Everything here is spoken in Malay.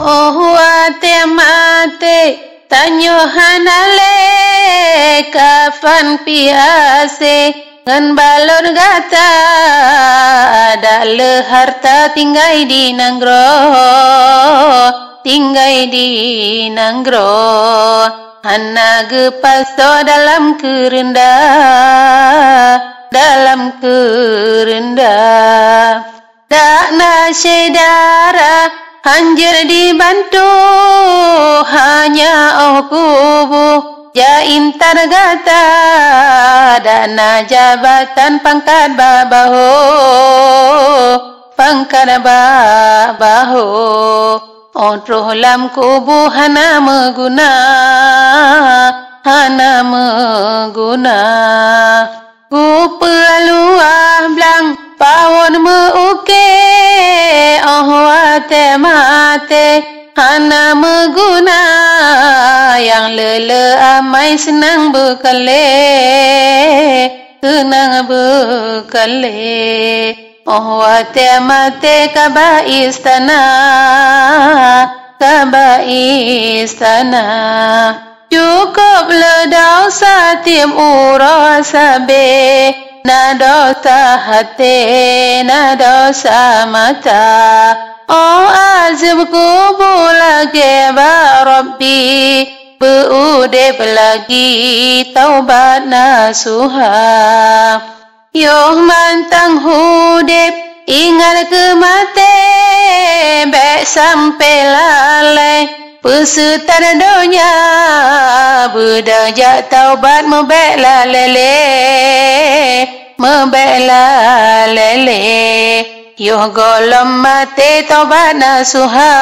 Oh ate mate tanyo hanale kafan piase ngan balon gata ada le harta tinggai di nanggro hana gepasto dalam kerendah dak na sedara hanjir dibantu hanya kubu jain targata dana jabatan pangkat babaho Ontroh lam kubu hana meguna Gupeluah blang pawon meuke ate mate hana meguna yang lele amai senang bekale ate mate kaba istana cukup ledau satim urasabe na dosa hati na dosa mata azim kubul lagi Rabbi beudep lagi taubat nasuha Yoh mantang hudep ingat ke mate bek sampai lalai peserta dunia berdajak taubat mebek lalele Yoh golom mate taubat nasuha